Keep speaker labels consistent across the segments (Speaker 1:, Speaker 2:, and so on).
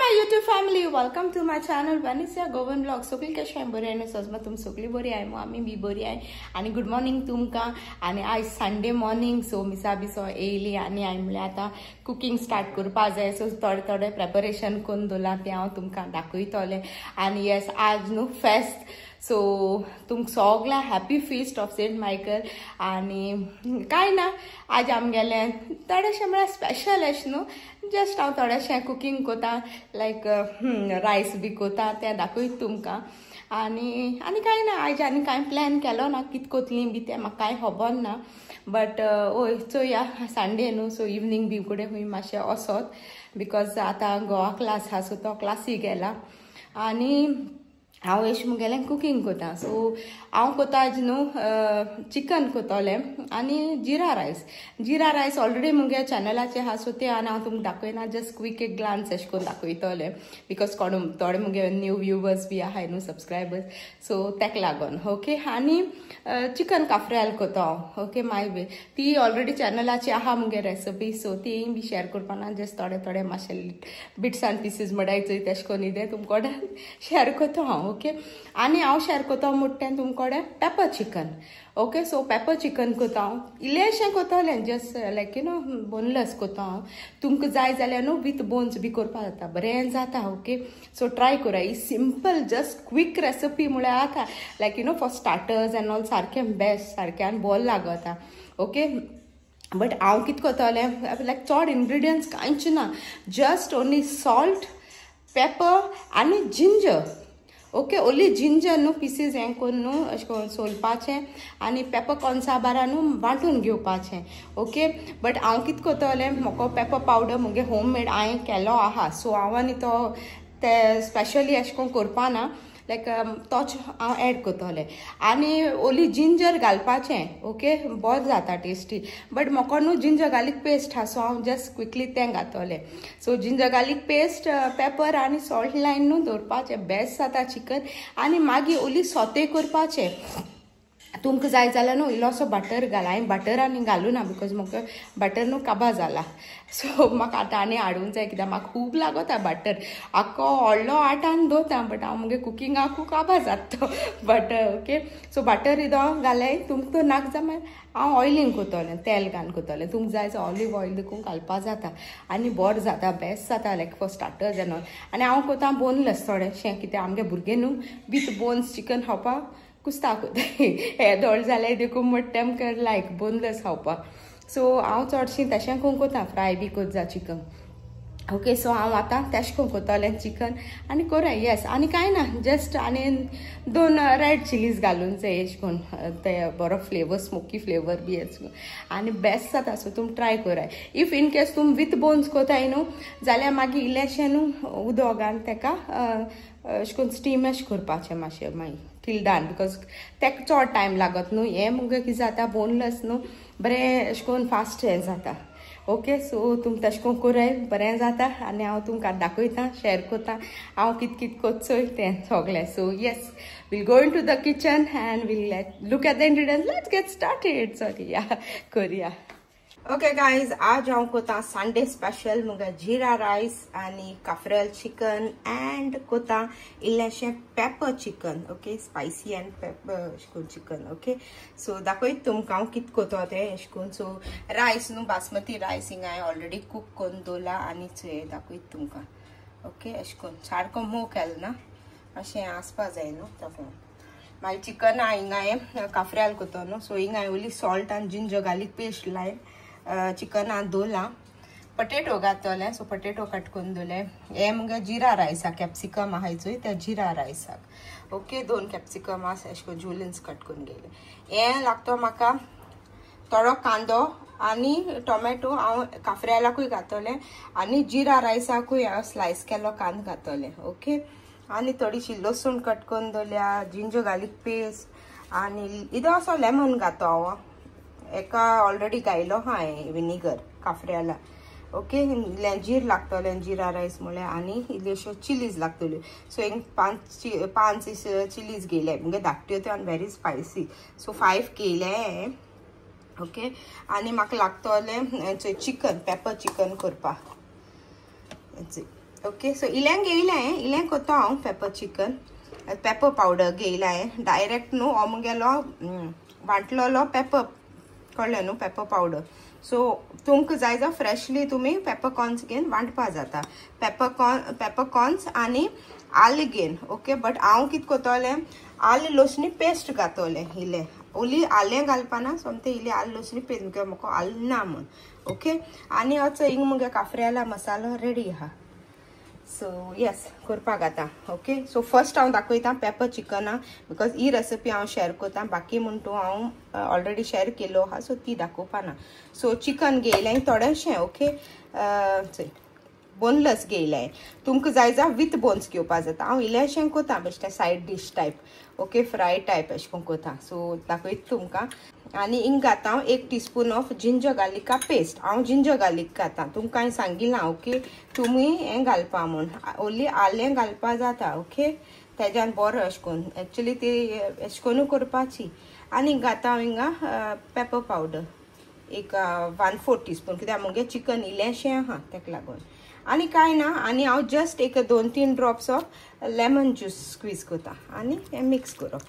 Speaker 1: my YouTube family, welcome to my channel Vanessa Govan Vlog. सगळी कशी आहे बरी आहे ना सजमा तुम सगळी बरी आहे मग आम्ही बी बरी आहे आणि गुड मॉर्निंग तुमका आणि आज संडे मॉर्निंग सो मिसा बिसो येयली आणि हांवें म्हणलें आतां कुकिंग स्टार्ट करपा जाय सो थोडे प्रेपरेशन करून दवरलां तें हांव तुमकां दाखयतलें आणि येस आज न्हू फेस्त सो तुमकां सगळ्यांक happy feast of saint Michael आणि काय ना आज आमगेलें थोडेशें म्हळ्यार स्पेशल अशें न्हू जस्ट हांव थोडेशें कुकिंग कोता लायक रायस बी कोता तें दाखयत तुमकां आणि काय ना आज आनी कांय प्लॅन केलो ना कितें कोतलीं बी तें म्हाका कांय खबर ना बट ओय चोया संडे न्हू सो इवनिंग बी फुडें खूंय मातशें वसोत बिकॉज आतां गोवा क्लास आहा सो तो क्लासी गेला आणि हांव एश मुगेलें कुकिंग कोता सो हांव कोता आज न्हू चिकन कोतोलें आनी जिरा रायस ऑलरेडी मुगे चॅनलाचेर आहा सो तें आनी हांव तुमकां दाखयना जस्ट क्विक एक ग्लान्स एश कोन्न दाखयतलें बिकॉज थोडे मुगे न्यू व्ह्युवर्स बी आहाय न्हू सबस्क्रायबर्स सो तेका लागोन ओके आनी चिकन काफ्रियाल कोता हांव ओके माय वे ती ऑलरेडी चॅनलाची आहा मुगे रेसिपी सो ती बी शेअर करपाना जस्ट थोडे मातशे बिट्स एंड पीसीस म्हडायचो तेश कोन्न इदे तुमकोडे शेअर कोता हांव ओके आनी हांव शेअर कोता मुट्टें तुमकोडे pepper chicken okay so pepper chicken कोता हांव इल्लेशें कोतोलें just like you know boneless कोता हांव तुमकां जाय जाल्यार न्हू विथ बोन्स बी करपा जाता बरें जाता ओके सो ट्राय करा ही सिंपल जस्ट क्विक रेसिपी म्हळ्यार आतां लायक you know for starters and all सारकें बेस्ट सारक्यान बॉल लागता ओके बट हांव कितें कोतोलें लायक चड इंग्रेडियंट्स कांयच ना जस्ट ओन्ली सॉल्ट पेपर आनी जिंजर ओके ओन्ली जिंजर न्हू पीसीस हें करून न्हू अशें करून सोलपाचें आनी पेपर कॉन्साबारा न्हू वांटून घेवपाचें ओके बट हांव कितें कोतोलें म्हाका पेपर पावडर मुगे होम मेड हांवें केलो आहा सो हांव आनी तो ते स्पेशली अशें करून करपा ना लायक तोच हांव एड कोतोलें आनी ओली जिंजर घालपाचें ओके बोर जाता टेस्टी बट म्हाका न्हू जिंजर गार्लीक पेस्ट आहा सो हांव जस्ट क्विकली तें घातोलें so ginger garlic paste pepper आनी सॉल्ट लायन न्हू दवरपाचें बेस्ट जाता चिकन आनी मागीर ओली सोते करपाचें तुमकां जाय जाल्यार न्हू इल्लोसो बटर घाल हांवें बटर आनी घालूं ना बिकॉज म्हाका बटर न्हू काबा जाला सो म्हाका आतां आनी हाडूंक जाय कित्याक म्हाका खूब लागता बटर आख्खो व्हडलो आटान दवरता बट हांव मुगे कुकिंगाक खूब काबा जाता बटर ओके सो बटर इदो घालें तुमकां नाक जाल्यार हांव ऑयलींग कोतोलें तेल घालून कोतोलें तुमकां जाय जाल्यार ऑलिव्ह ऑयल देखून घालपा जाता आनी बोर जाता बेस्ट जाता लायक फॉर स्टार्टर्स एंड ऑल आनी हांव कोता बोनलेस थोडेशें कित्याक आमगे भुरगे न्हू विथ बोन्स चिकन खावपाक कुस्ता कोता हे दोड जाल्यार देखून मोठ्ठें कर लायक बोनलेस खावपाक सो हांव चडशीं तशें करून कोता फ्राय बी कोत जा चिकन ओके सो हांव आतां तेशें करून कोतोलें चिकन आनी कोराय येस आनी कांय ना जस्ट आनी 2 रेड चिलीज घालून जाय एश कोन्न ते बरो फ्लेवर स्मोकी फ्लेवर बी एश कोन्न आनी बेस्ट जाता सो तुम ट्राय कोराय इफ इन केस तुम विथ बोन्स कोताय न्हू जाल्यार मागीर इल्लेशें न्हू उदक घालून तेका अशें करून स्टीम एश करपाचें मातशें मागीर टील डान बिकॉज तेका चड टायम लागत न्हू हें मुगे कितें जाता बोनलेस न्हू बरें अशें करून फास्ट हें जाता ओके सो तुम तशें करून कोराय बरें जाता आनी हांव तुमकां दाखयतां शेअर कोता हांव कितें कोत्सोय तें सगलें so yes we'll go into the kitchen and we'll look at the ingredients let's get started sorry या कोरिया ओके गाइज आज हांव कोता संडे स्पेशल मुगे जिरा रायस आनी काफ्रियाल चिकन एंड कोता इल्लेशें pepper chicken okay spicy and pepper अशें करून चिकन ओके सो दाखयत तुमकां हांव कितें कोतो तें अशें करून सो रायस न्हू बासमती रायस हिंगा हांवें ऑलरेडी कूक करून दवरला आनी हें दाखयत तुमकां ओके अशें करून सारको मोव केलो ना अशें आसपा जाय न्हू ताका मागीर चिकन हिंगा हांवें काफ्रियाल कोतो न्हू सो हिंगा हांवें ओली सॉल्ट आनी जिंजर गार्लीक पेस्ट लायन चिकन दवरलां पटेटो घातलें सो पटेटो कट करून दवरलें हें मुगे जिरा रायसाक कॅप्सिकम आहाय चोय त्या जिरा रायसाक ओके 2 कॅप्सिकम आसा अशें करून जुलिन्स कट करून गेले हें लागतो म्हाका थोडो कांदो आनी टोमॅटो हांव काफ्रियालाकूय घातलें आनी जिरा रायसाकूय हांव स्लायस केलो कांदो घातलें ओके आनी थोडीशी लसूण कट करून दवरल्या जिंजर गार्लीक पेस्ट आनी इदो असो लेमन घातो हांव एका ऑलरेडी गायलो हांवें विनेगर काफ्रियाला ओके जीर लागतलें जिरा रायस म्हळ्यार आनी इल्ल्योश्यो चिलीज लागतल्यो सो एक 5 चिलीज गेले म्हणजे धाकट्यो त्यो आनी व्हेरी स्पायसी सो 5 केले ओके आनी म्हाका लागतलें चिकन पेपर चिकन करपाक ओके सो इल्यांक येयलें इल्यांक कोतो हांव पेपर चिकन पेपर पावडर घेयलां डायरेक्ट न्हू हो मुगेलो वांटलोलो पेपर कळ्ळें न्हू पेपर पावडर सो तुमकां जाय जाल्यार फ्रेशली तुमी पेपर कॉर्न्स घेवन वांटपा जाता पेपर कॉर्न्स आनी आलें घेवन ओके बट हांव कितें कोतोलें आलें लसणी पेस्ट घातोलें इल्लें ओली आलें घालपाना सोमतें इल्लें आलें लसणी पेस्ट कित्याक म्हाका आलें ना म्हण ओके आनी आतां हिंग मुगे काफ्रियाला मसालो रेडी आहा सो येस करपाक जाता ओके सो फर्स्ट हांव दाखयतां पेपर चिकना बिकॉज ही रेसिपी हांव शेअर करतां बाकी म्हण तूं हांव ऑलरेडी शेअर केलो आहा सो ती दाखोवपाना सो चिकन घेयलें थोडेंशें ओके बोनलेस घेयलें तुमकां जाय जाल्यार विथ बोन्स घेवपा जाता हांव इल्लेशें कोतां बेश्टें side dish type okay fry type अशें करून कोतां सो दाखयता तुमकां आनी हिंग घाता हांव 1 टीस्पून ऑफ जिंजर गार्लिका पेस्ट हांव जिंजर गार्लिक घातां तुमकां हांवें सांगिलां ओके तुमी हें घालपा म्हूण ओन्ली आलें घालपा जाता ओके तेज्यान बरो अशें करून एक्चुली ती अशें करून करपाची आनी घाता हांव हिंगा पेपर पावडर एक 1/4 टीस्पून कित्याक मुगे चिकन इल्लेशें आहा तेका लागून आनी कांय ना आनी हांव जस्ट एक 2-3 drops of lemon juice squeeze करता आनी हें मिक्स करप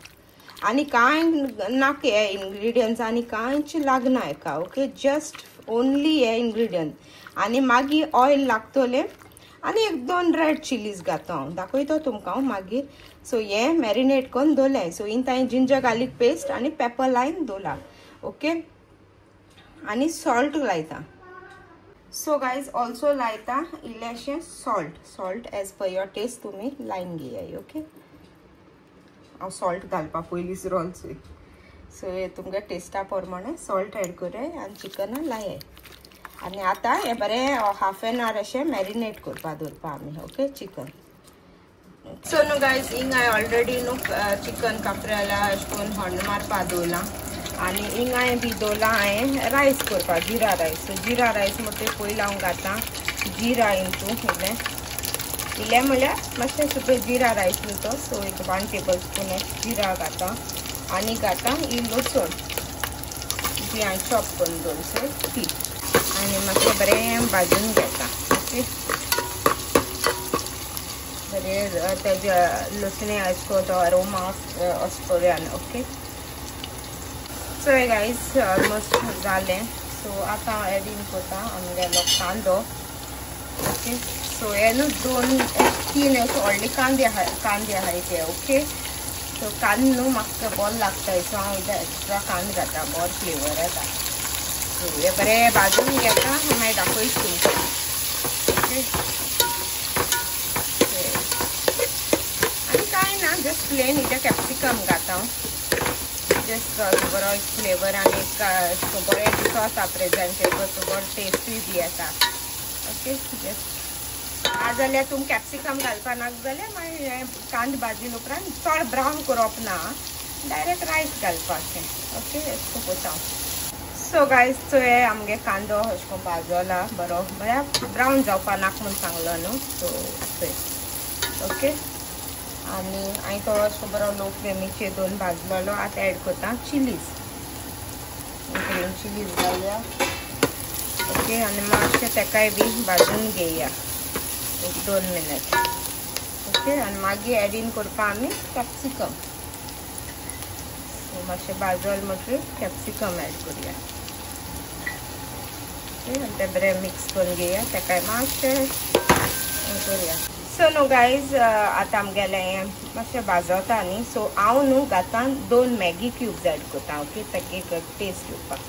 Speaker 1: आनी कांय नाक हे इंग्रिडियंट्स आनी कांयच लागना हेका ओके जस्ट ओन्ली हे इंग्रिडियंट आनी मागीर ऑयल लागतलें आनी 1-2 रेड चिलीज घाता हांव दाखयता तुमकां हांव मागीर सो हे मॅरिनेट करून दवरलें सो इन तांय जिंजर गार्लिक पेस्ट आनी पेपर लायन दवरला ओके आनी सॉल्ट लायता सो गायज ऑल्सो लायता इल्लेशें salt as per your taste तुमी लायन घेयाय ओके हांव सॉल्ट घालपा पयलीं विसरोन सो हे तुमगे टेस्टा प्रमाणे सॉल्ट एड कराय आनी चिकन लायाय आनी आतां हें बरें हाफ एन आवर अशें मॅरिनेट करपा दवरपा आमी ओके चिकन सो न्हू गायज हिंग हांवें ऑलरेडी न्हू चिकन काफ्रियाला अशें करून हंड मारपा दवरलां आनी हिंग हांवें बी दवरलां हांवें रायस करपा जिरा रायस सो जिरा रायस म्हणटा पयलीं हांव घातां जिरा इंटू इल्लें म्हळ्यार मातशें सुद्दां जिरा रायस न्हू तो सो एक 1 टेबल स्पून जिरा घातां आनी घातां ही लसूण जी हांवें चॉप करून दवरली ती आनी मातशें बरें भाजून घेता ओके बरें तेजे लसणे अशें करून तो अरोमा वचपर्यान ओके सो गायज ऑलमोस्ट जालें सो आतां हांव एडीन करता आमगेलो कांदो ओके सो हे न्हू 2-3 व्हडले कांदे आहाय ते ओके सो कांदे न्हू म्हाका बरो लागता सो हांव इल्लो एक्स्ट्रा कांदे घाता बरो फ्लेवर येता सो हे बरें भाजून घेता मागीर दाखयता तुमकां ओके आनी कांय ना जस्ट प्लेन इल्लें कॅप्सिकम घाता हांव जस्ट बरो फ्लेवर आनी बरें दिसो आसा प्रेजेंटेबल सो बरो टेस्टूय बी येता ओके जस्ट जाल्यार तुम कॅप्सिकम घालपा नाका जाल्यार मागीर हें कांदे भाजून उपरांत चड ब्रावन करप ना डायरेक्ट रायस घालपाचें ओके अशें कोता सो गायज सो हे आमगे कांदो अशें करून भाजला बरो बऱ्या ब्रावन जावपा नाका म्हूण सांगलो न्हू सो ओके आनी हांवें तो अशें बरो लो फ्लेमीचेर दवरून भाजलेलो आतां एड करता चिलीज ग्रीन चिलीज घालया ओके आनी मातशें तेकाय बी भाजून घेया 1-2 मिनट ओके आनी मागीर एडीन करपा आमी कॅप्सिकम सो मातशें भाजल म्हणटकीर कॅप्सिकम एड करुया ओके आनी तें बरें मिक्स करून घेया तेकाय मातशें करुया सो न्हू गायज आतां आमगेलें हें मातशें भाजता न्ही सो हांव न्हू घातां 2 मॅगी क्यूब्स एड करता ओके ताका एक टेस्ट येवपाक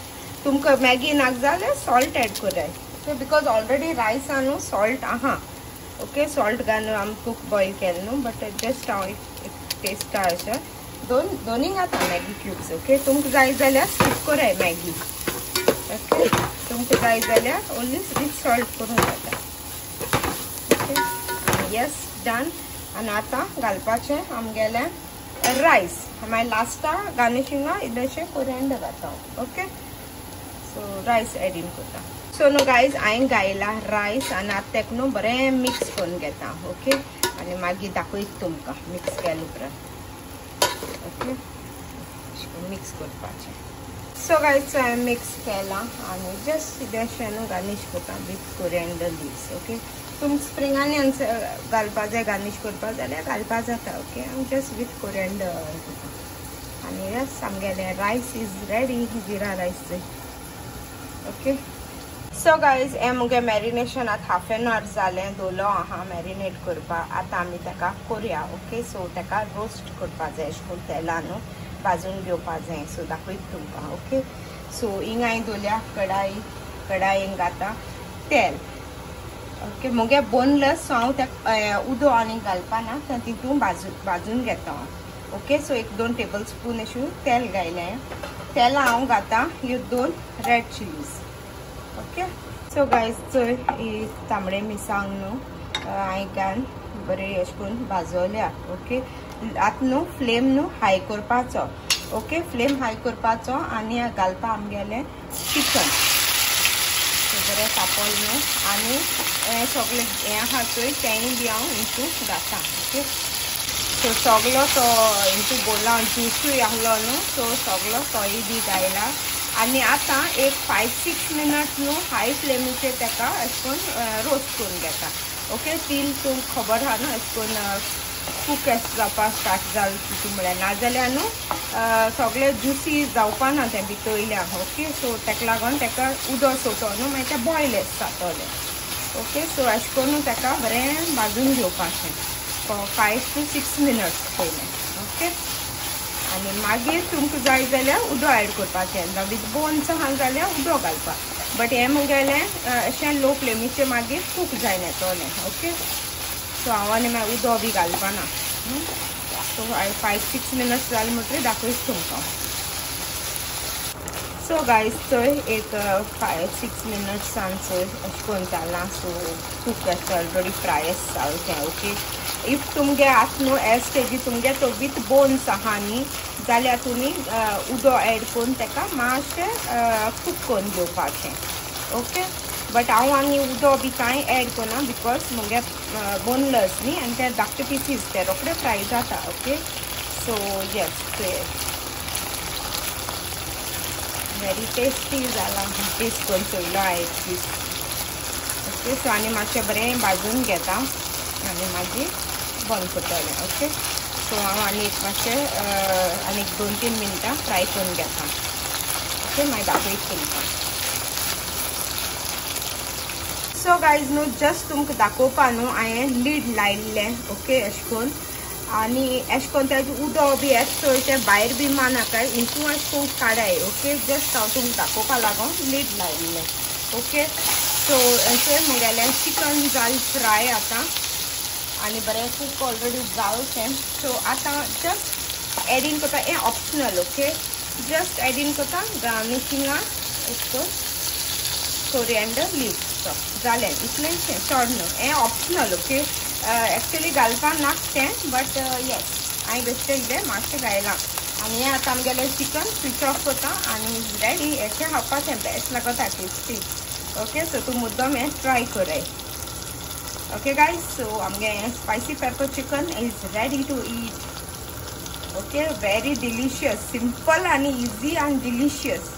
Speaker 1: तुमकां मॅगी नाका जाल्यार सॉल्ट एड कराय ओके बिकॉज ऑलरेडी रायसा न्हू सॉल्ट आहा ओके सॉल्ट घालून आमी कूक बॉयल केलें न्हू बट जस्ट हांव एक टेस्ट अशें दोनी घाता मॅगी क्यूब्स ओके तुमकां जाय जाल्यार स्कीप कराय मॅगी ओके तुमकां जाय जाल्यार ओन्ली विथ सॉल्ट करून घाता ओके येस डन आनी आतां घालपाचें आमगेलें रायस मागीर लास्टा गार्निशिंगा इल्लेशें कोरिएंडर घाता ओके सो रायस एडीन करता सो न्हू गायज हांवें घायला रायस आनी आतां तेका न्हू बरें मिक्स करून घेता ओके आनी मागीर दाखयता तुमकां मिक्स केले उपरांत ओके मिक्स करपाचें सो गायज हांवें मिक्स केला आनी जस्ट इल्लेशें गार्निश करता विथ कोरिएंडर लिव्स. ओके, तुम स्प्रिंग ऑनियन्स घालपा जाय गार्निश करपा जाल्यार घालपा जाता. ओके, हांव जस्ट विथ कोरिएंडर आनी यस आमगेले rice is ready, Jira rice. Okay, so guys हें मुगे मॅरिनेशनाक हाफ एन आवर जालें, दवरलो आहा मॅरिनेट करपा. आतां आमी तेका करुया. ओके, सो तेका रोस्ट करपा जाय अशें करून तेलान भाजून घेवपा जाय. सो दाखयत तुमकां. ओके, सो हिंग हांवें दवरल्या कडायेन घाता तेल. ओके, मुगे बोनलेस सो हांव त्या उदो आनी घालपा ना, तितून भाजून घेता. ओके, सो 1-2 टेबल स्पून अशें तेल घायलें. तेला हांव घाता ह्यो 2 red chillies. Okay, so guys चोय ही तांबडे मिरसांग न्हू हांवें घालन बरें अशें करून भाजवल्या. ओके, आतां न्हू फ्लेम न्हू हाय करपाचो. ओके, फ्लेम हाय करपाचो आनी घालपा आमगेलें चिकन. बरें तापोल न्हू आनी हें सगळें हें आहा चोय तेंय बी हांव हितून घाता. ओके, सो सगळो तो हितून बोला ज्यूसूय आहलो न्हू, सो सगळो तोय बी घायला. आनी आतां एक 5-6 मिनट न्हू हाय फ्लेमीचेर तेका अशें करून रोस्ट करून घेता. ओके, तील तुमकां खबर आहा न्हू अशें करून कूक एस जावपा स्टार्ट जालें तितून म्हळ्यार, नाजाल्यार न्हू सगळें ज्युसी जावपा ना तें भितरल्यान. ओके, सो तेका लागून तेका उदक सोटो न्हू मागीर तें बॉयल जातलें. ओके, सो अशें करून तेका बरें भाजून घेवपाचें फॉर 5 to 6 मिनट्स पयलें. ओके, आनी मागीर तुमकां जाय जाल्यार उदक ऍड करपाचें. विथ बोन्स आहा जाल्यार उदक घालपा. बट हें मुगेलें अशें लो फ्लेमीचेर मागीर कूक जायन येतलें. ओके, सो हांव आनी मागीर उदक बी घालपा ना. सो 5-6 मिनट्स जालें म्हणटरी दाखयत तुमकां. सो गायज चोय एक 5-6 मिनट्सान चोय अशें करून जालां. सो कूक आसा ऑलरेडी फ्राय आसा तें. ओके, इफ तुमगे आतां न्हू हे स्टेजी तुमगे तो वीथ बोन्स आहा न्ही जाल्यार तुमी उदक ऍड करून तेका मातशें कूक करून घेवपाचें. ओके, बट हांव आनी उदक बी कांय ऍड करना बिकॉज मुगे बोनलेस न्ही आनी ते धाकटे पीसीस ते रोखडे फ्राय जाता. Okay, so yes very tasty जाला. टेस्ट करून चोयलो हांवें एक पीस. ओके, सो आनी मातशें बरें भाजून घेता आनी मागीर बंद करतलें. ओके, सो हांव आनी एक मातशें आनी 2-3 मिनटां फ्राय करून घेता. ओके, मागीर दाखयत तुमकां. सो गायज न्हू जस्ट तुमकां दाखोवपा न्हू हांवें लीड लायिल्लें. ओके, अशें करून आनी अशें करून तेजें उदक बी येता चोय तें भायर बी मानाकाय हितून अशें करून काडाय. ओके, जस्ट हांव तुमकां दाखोवपा लागून लीड लायिल्लें. ओके, सो अशें मुगेलें चिकन जाल फ्राय आतां आनी बरें कूक ऑलरेडी जावचें. सो आतां जस्ट एडींग करता. हें ऑप्शनल. ओके, जस्ट एडींग करता गार्निशिंगाक अशें करून कोरिएंडर लिव्स. जालें इतलेंशें, चड न्हू. हें ऑप्शनल. ओके, एक्चुअली घालपा नाक तें बट येस हांवें बेश्टें कितें मातशें घायलां. आनी हें आतां आमगेलें चिकन स्विच ऑफ करता आनी रेडी. हेचें खावपाचें बेस्ट लागता, टेस्टी. ओके, सो तूं मुद्दम हें ट्राय कराय. ओके गायज, सो आमगे spicy pepper chicken is ready to eat. Okay, very delicious, simple आनी इजी आनी डिलिशियस.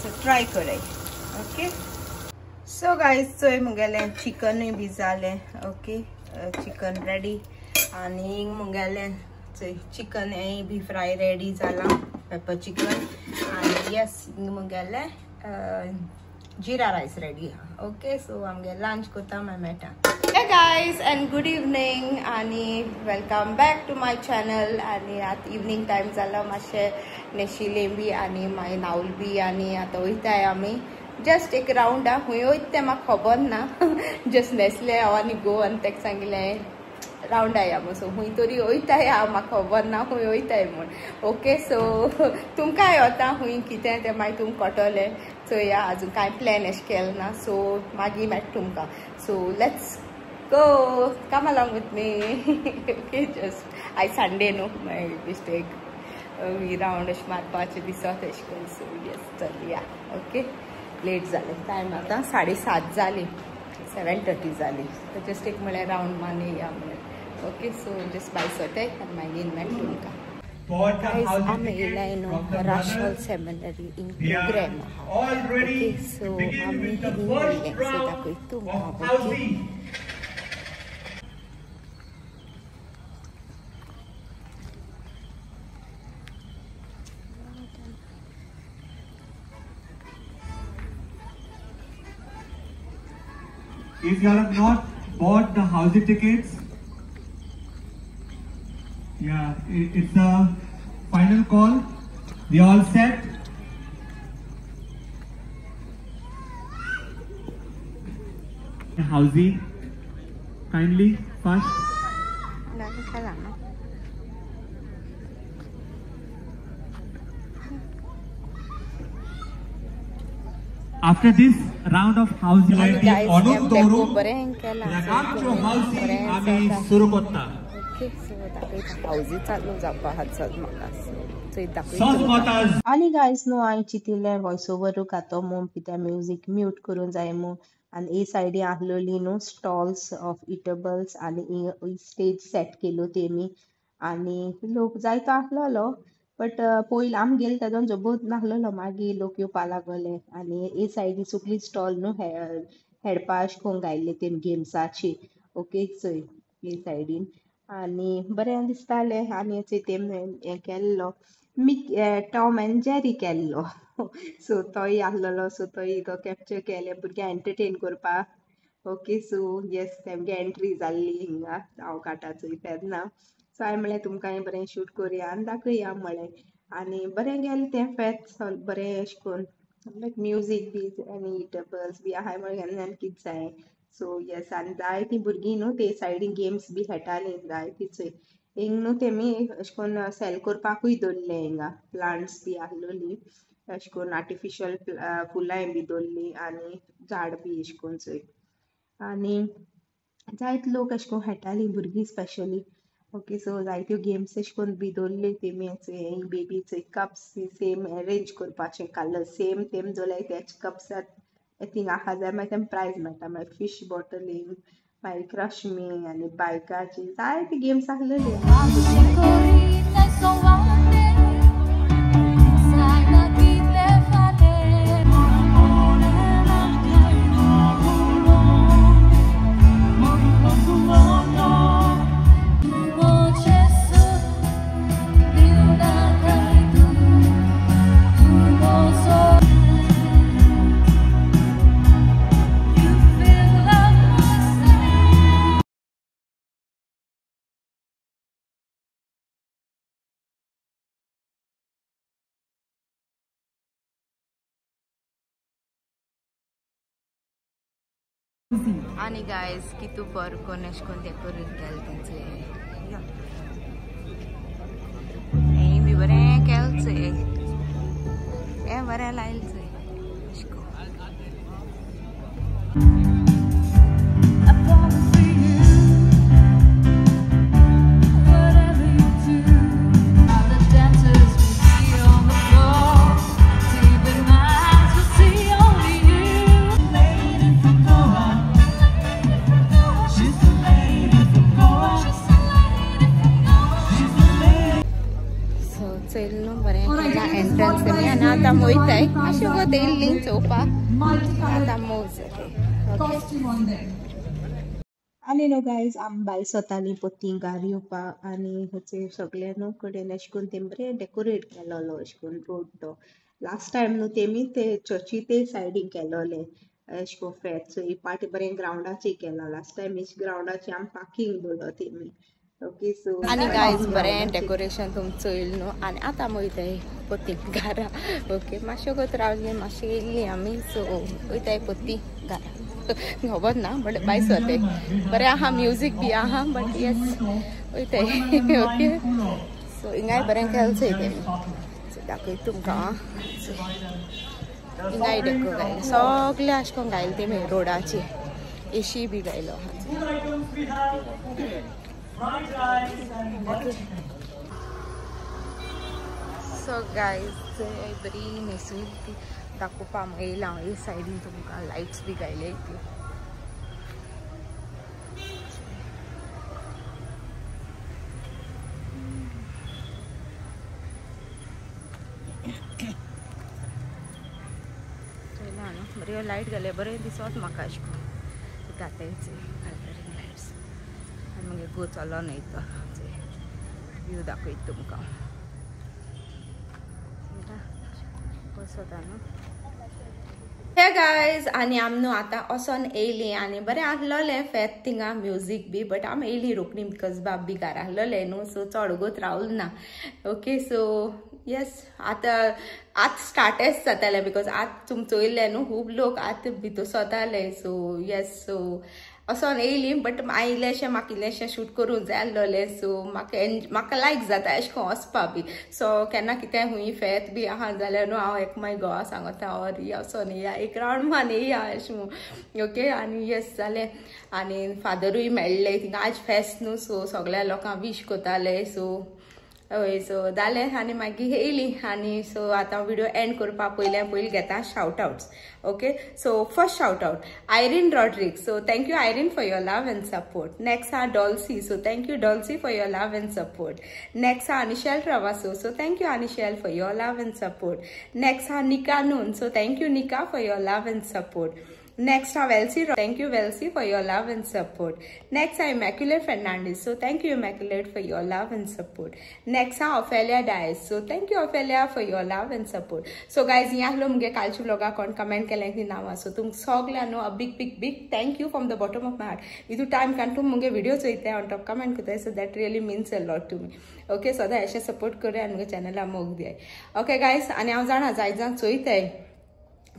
Speaker 1: सो ट्राय कराय. ओके, सो गायज चोय मुगेलें चिकनूय बी जालें. ओके, चिकन रेडी आनी मुगेलें चोय चिकन हें बी फ्राय रेडी जालां पेपर चिकन. आनी येस मुगेलें जीरा रायस रेडी आहा. ओके, सो आमगे लंच करता मागीर मेळटा. Hey guys and good evening आनी welcome back to my channel. आनी आतां इवनिंग टायम जाला, मातशें नेशिलें बी आनी मागीर नावल बी आनी आतां वयताय आमी जस्ट एक राउंड. हूंय वयता तें म्हाका खबर ना. जस्ट नेसले हांव आनी गो आनी तेका सांगिल्लें राउंड या म्हणून. सो हूंय तरी वयताय हांव, म्हाका खबर ना हूंय वयताय म्हूण. ओके, सो तुमकांय वता हूंय कितें तें मागीर तुमकां कळटलें. सो या आजून कांय प्लॅन अशें केलें ना. सो मागीर मेळटा तुमकां. So let's go, come along with me. Okay, just आयज संडे न्हू मागीर बेश्टेक राउंड अशें मारपाचें दिसत अशें करून. सो येस चल या. ओके, लेट जालें टायम आतां 7:30 जाली, 7:30 जाली. तर जस्ट एक म्हळ्यार राउंड मारून या म्हळ्यार. ओके, सो जस्ट बाय सोताय आनी मागीर मेळटा तुमकां. Guys, I'm in Rushall Seminary in program. Okay, so I'm in
Speaker 2: If you have not bought the housing tickets, yeah, it's a final call. We all set? Housing, kindly first. After this round of housing,
Speaker 1: housing
Speaker 3: आणि guys no हांवें चिंतिल्लें voice over घातो म्हूण कित्याक music mute करून जाय म्हूण आनी ए सायडीन आहलोली न्हू स्टॉल्स ऑफ इटेबल्स आनी स्टेज सेट केलो तेमी आनी लोक जायतो आहलोलो बट पयलीं आमी गेले तेदोन जबोत नाहलोलो मागीर लोक येवपा लागले आनी ए सायडीन सगळी स्टॉल न्हू हेडपा अशें करून गायल्ले तेमी गेम्साची ओके चोय ए सायडीन आनी बरें दिसतालें आनी तेमी हें केल्लो टॉम एंड जेरी केल्लो सो तोय आहलोलो सो तोय तो कॅप्चर केले भुरग्यां एंटरटेन करपाक ओके सो येस तेमगे एंट्री जाल्ली हिंगा हांव काटा चोय तेन्ना सो हांवें म्हळें तुमकां हें बरें शूट करया आनी दाखया म्हळें आनी बरें गेलें तें फेस्त बरें अशें करून लायक म्युजीक बी आनी इटेबल्स बी आहाय म्हळें केन्ना कितें जाय सो येस आनी जायतीं भुरगीं न्हू ते सायडीन गेम्स बी खेळटालीं जायतीं चोय हिंग न्हू तेमी अशें करून सेल करपाकूय दवरले हिंगा प्लांट्स बी आहलोलीं अशें करून आर्टिफिशियल फुलांय बी दवरलीं आनी झाड बी अशें करून चोय आनी जायते लोक अशें करून खेळटालीं भुरगीं स्पेशली ओके सो जायत्यो गेम्स अशें करून बी दवरल्यो तेमी बेबीचे कप्स बी सेम अरेंज करपाचें कलर सेम तेम दवरल्यार तेच कप्स थिंग आहा जाय मागीर तेम प्रायज मेळटा मागीर फीश बॉटलींग मागीर क्रशमींग आनी बायकाची जायती गेम्स आहलेली
Speaker 1: आणि गायज कितू बरें कोन्न अशें करून डेकोरेट केलें तेंचें हें बी बरें केलें चोय हें बरें लायलें चोय अशें करून एंट्रन्स तेमी आनी आतां वयताय अशें गो येयल्लीं चोवपाक आतां मोज
Speaker 3: आनी न्हू गायज आमी भायर सोतालीं पोतीं घार येवपाक आनी सगळे न्हू कडेन अशें करून तेमी बरें डेकोरेट केलोलो अशें करून रोड तो लास्ट टायम न्हू तेमी ते चर्ची ते सायडीन केलोले अशें करून फेस्त सो ही पार्टी बरें ग्रावंडाचेर केलो लास्ट टायम हेच ग्रावंडाचेर आमी पार्किंग दवरलो तेमी ओके सो
Speaker 1: आनी गायज बरें डेकोरेशन तुमचें चोयल न्हू आनी आतां आमी वयताय पोती घारा ओके मातशें कोत रावली मातशें येयल्लीं आमी सो वयताय पोती घारा खबर ना बट बाय सोते बरें आहा म्युजीक बी आहा बट येस वयताय ओके सो हिंगाय बरें केलें चोय तेमी सो दाखय तुमकां हिंगाय डेको गायलें सगलें अशें करून गायलें तेमी रोडाचेर एशी बी गायलो सो गायज बरी न्हेसून दाखोवपा येयला हांव हे सायडीन तुमकां लायट्स बी गायले बऱ्यो लायट घाले बरें दिसत म्हाका अशें करून घातायचे कलरिंग लायट्स आनी मागीर गो चलो न्हय तो व्यू दाखयत तुमकां वसता न्हू हे गायज आनी आम न्हू आतां वोसोन येयली आनी बरें आहलोलें फेस्त थिंगा म्युजीक बी बट आम येयली रोखडी बिकॉज बाब बी घरा आहलोलें न्हू सो चड गोत रावल ना ओके सो येस आतां स्टार्टेच जातालें बिकॉज आतां तुम चोयलें न्हू खूब लोक आतां भितर सोताले सो येस सो वोसोन येयली बट इल्लेशें म्हाका इल्लेशें शूट करूंक जाय आसलोलें सो म्हाका लायक जाता अशें करून वचपा बी सो केन्ना कितें खूंय फेस्त बी आहा जाल्यार न्हू हांव एकमाय घोवा सांगता और या वोसोन येया एक रावंड मान येया अशें म्हणून ओके आनी येस जालें आनी फादरूय मेळ्ळें थिंगा आज फेस्त न्हू सो सगळ्या लोकांक विश कोताले सो हय सो जालें आनी मागीर येयली आनी सो आतां विडियो एंड करपा पयलीं घेता shout outs okay so first shout out Irene Rodrigues so thank you Irene for your love and support next आहा Dolcy so thank you Dolcy for your love and support next आहा Anishel Travasso so thank you Anishel for your love and support next आहा Nika Noon so thank you Nika for your love and support Next are Welsi. Thank you Welsi for your love and support. Next are Immaculate Fernandez. So thank you Immaculate for your love and support. Next are Ophelia Dias. So thank you Ophelia for your love and support. So guys, यहाँ लोग मुझे कालची व्लॉगा कोण comment केलें की नावा सो तुम सगळ्यांनो a big thank you from the bottom of my heart. इतू time कान तुम मुझे वीडियो चोयते on top comment करते so that really means a lot to me. Okay so that ऐसे support करे आणि मुझे चॅनलला मोग दिया. Okay guys आणि हांव जाणा जायत चोयते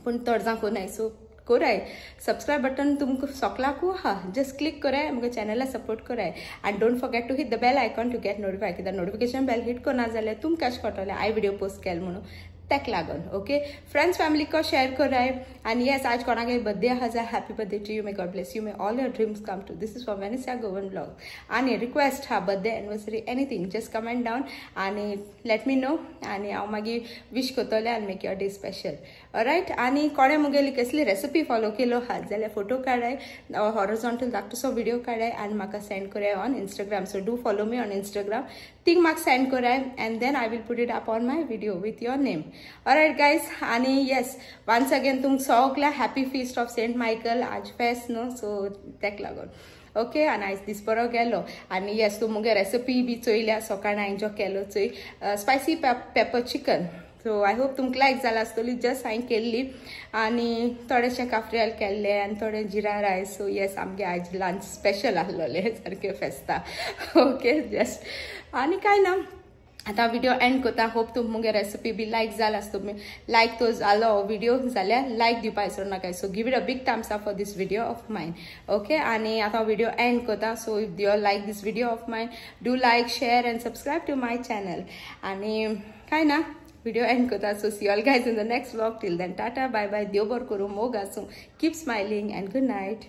Speaker 1: पण तोड जां कोनाय सो कोराय सब्सक्राइब बटन तुमको सोकलाकू हा जस्ट क्लिक कराय मुगे चॅनलला सपोर्ट कराय and don't forget to hit the bell icon to get notify कित्याक नोटिफिकेशन बेल हिट करना जाल्यार तुम कशें कळटलें हांवें व्हिडिओ पोस्ट केल म्हणून तेक लागून ओके फ्रेंड्स फॅमिली को शेयर कराय आनी येस आज कोणागे बर्थडे आहा जाल्यार happy birthday to you may God bless you may all your dreams come true this is for Venisia Goan blog आनी रिक्वेस्ट हा birthday anniversary anything just comment down आनी लेट मी नो आनी हांव मागीर विश करतलें आनी make your day special right आनी कोणे मुगेली कसली रेसिपी फॉलो केलो हा जाल्यार फोटो काडाय हॉरिझॉन्टल धाकटोसो व्हिडिओ काडाय आनी म्हाका सेंड कराय on Instagram so do follow me on Instagram thing म्हाका सेंड कराय and then I will put it up on my video with your name alright guys आनी येस वन्स अगेन तुमकां सगळ्यांक happy feast of saint Michael आज फेस्त न्हू सो तेक लागून ओके आनी आयज दीस बरो गेलो आनी येस तूं मुगे रेसिपी बी चोयल्या सकाळ हांवें जो केलो चोय spicy pepper chicken so I hope तुमकां लायक जाला आसतली जस्ट हांवें केल्ली आनी थोडेशें काफ्रियल केल्ले आनी थोडे जिरा रायस सो येस आमगे आयज लंच स्पेशल आहलोलें सारकें फेस्ता ओके जस्ट आनी कांय ना आतां व्हिडिओ एंड कोता होप तुम मुगे रेसिपी बी लायक जाला तुमी लायक तो जालो व्हिडिओ जाल्यार लायक दिवपा विसरू नाका so give it a big thumbs up for this video of mine okay आनी आतां व्हिडिओ एंड कोता so if you like this video of mine do like share and subscribe to my channel आनी कांय ना video end कोता so see all guys in the next vlog till then tata bye bye देव बरो करूं मोग आसूं keep smiling and good night